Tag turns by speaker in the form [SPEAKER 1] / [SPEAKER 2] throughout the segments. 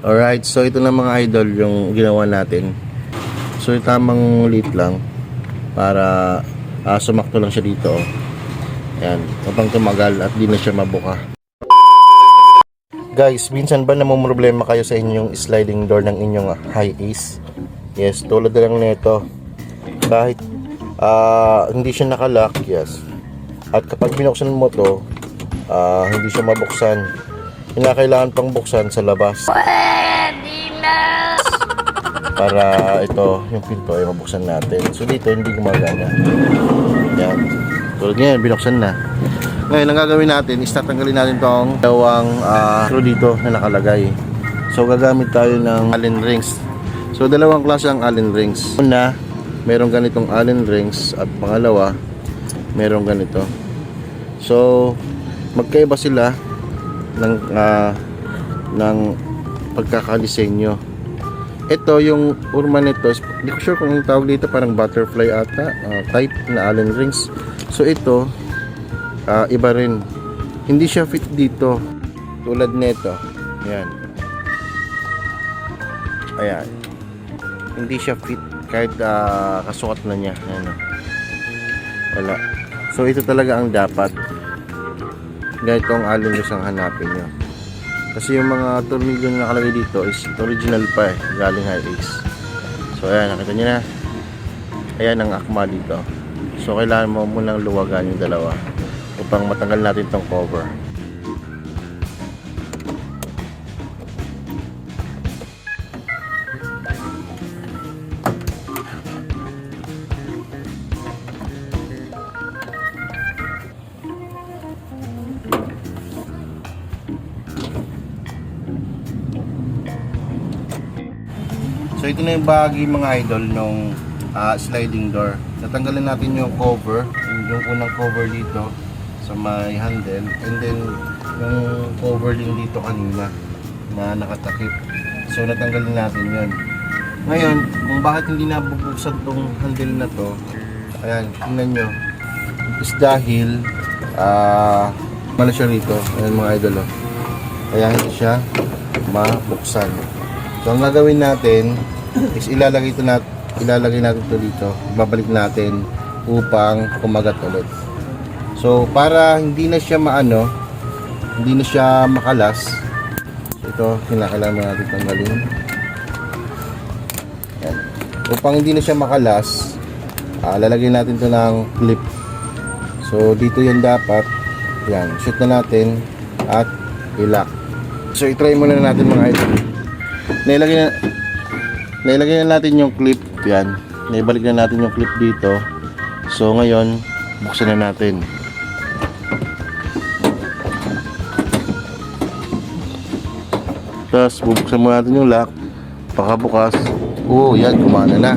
[SPEAKER 1] Alright, so ito na mga idol yung ginawa natin. So tamang lit lang para sumakto lang siya dito. Ayan, upang tumagal at di na siya mabuka. Guys, minsan ba namumroblema kayo sa inyong sliding door ng inyong high ace? Yes, tulad na lang nito. Kahit hindi siya nakalock, yes. At kapag binuksan mo to, hindi siya mabuksan. Kailangan pang buksan sa labas. Para ito, yung pinto ay mabuksan natin. So dito hindi gumagana. Yan. Tulad ngayon, binuksan na. Ngayon, ang gagawin natin is tatanggalin natin tong dalawang screw dito na nakalagay. So gagamit tayo ng Allen rings. So dalawang klase ang Allen rings. Una, merong ganitong Allen rings at pangalawa, merong ganito. So magkaiba sila ng pagkakadisenyo. Ito yung urma nito, hindi ko sure kung yung tawag dito, parang butterfly ata, type na Allen rings. So ito iba rin, hindi siya fit dito tulad nito. Ayan, hindi siya fit kahit kasukat na niya. Ayan, wala. So ito talaga ang dapat, ganito ang Allen rings ang hanapin nyo. Kasi yung mga tornilyo na nakalagay dito is original pa galing high ace. So ayan, nakita nyo na. Ayan ang akma dito. So kailangan mo munang luwagan yung dalawa upang matanggal natin tong cover. So ito na yung bahagi mga idol nung sliding door. Natanggalin natin yung cover, yung unang cover dito sa may handle, and then yung cover din dito kanina na nakatakip. So natanggalin natin yun. Ngayon, kung bakit hindi nabubuksan tong handle na to, ayan, tingnan nyo, is dahil mala siya rito. Ayan mga idol, kaya hindi siya mabuksan. So ang gagawin natin is ilalagay natin ito dito, babalik natin upang kumagat ulit. So para hindi na siya hindi na siya makalas, ito kailangan natin tanggalin. Yan. Upang hindi na siya makalas, lalagyan natin ito ng clip. So dito yan dapat, yan, shoot na natin at i-lock. So i-try muna natin mga ito. Nailagay na natin yung clip, yan. Naibalik na natin yung clip dito. So ngayon, buksan na natin. Tapos bubuksan mo natin yung lock. Pagkabukas, yan, gumana na.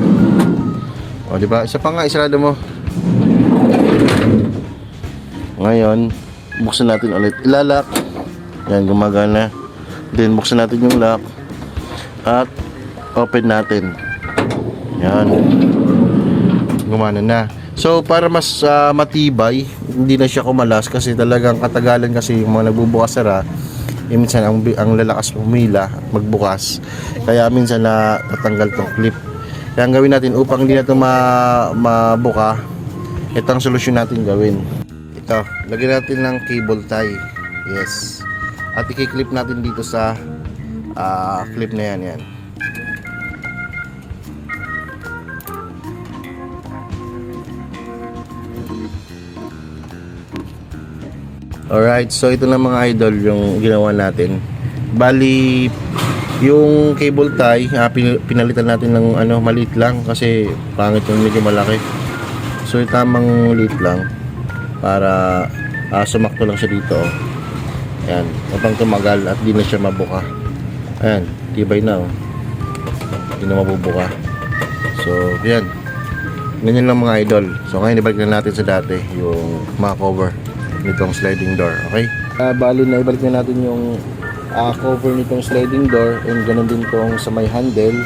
[SPEAKER 1] O diba? Isa pa nga, isarado mo. Ngayon, buksan natin ulit. Ilalak. Yan, gumagana. Then buksan natin yung lock at open natin. Yan, gumana na. So para mas matibay, hindi na siya kumalas kasi talagang katagalan kasi yung mga nagbubukas sara, minsan ang lalakas pumila magbukas, kaya minsan na tatanggal tong clip. Kaya ang gawin natin upang hindi na ito mabuka, ito ang solusyon natin gawin. Ito, lagyan natin ng cable tie. Yes, at i-clip natin dito sa clip na yan. Alright, so ito na mga idol yung ginawa natin. Bali, yung cable tie, pinalitan natin ng maliit lang kasi pangit yung medyo malaki. So tamang maliit lang para sumakto lang siya dito. Ayan, upang tumagal at di na siya mabuka. Ayan, tibay na di na mabubuka. So yan, ganyan lang mga idol. So ngayon ibalik na natin sa dati yung mga cover nitong sliding door. Okay, bali na ibalik na natin yung cover nitong sliding door, and ganun din tong sa may handle.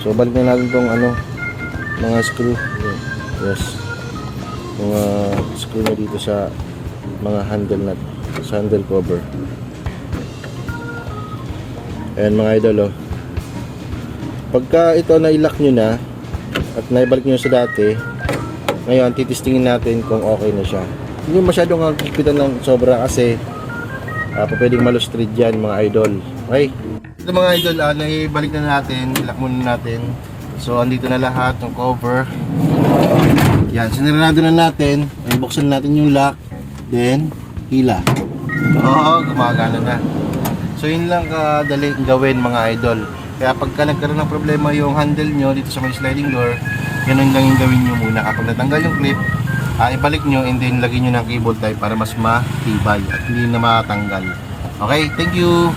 [SPEAKER 1] So balik na natin tong mga screw. Yes, mga screw na dito sa mga handle na sa handle cover. Ayan mga idol, oh. Pagka ito na-lock nyo na at naibalik nyo sa dati, ngayon titistingin natin kung okay na siya. Hindi masyadong higpitan ng sobra kasi pwedeng malustrid yan mga idol. Okay, ito mga idol, naibalik na natin, lock muna natin. So andito na lahat ng cover. Yan, sinarado na natin. Buksan natin yung lock, then hila. Oo, gumagana na. So yun lang kadali gawin mga idol. Kaya pagka nagkaroon ng problema yung handle nyo dito sa may sliding door, ganun lang yung gawin nyo muna. Kapag natanggal yung clip, ibalik nyo and then lagyan nyo ng cable tie para mas matibay at hindi na matanggal. Okay, thank you!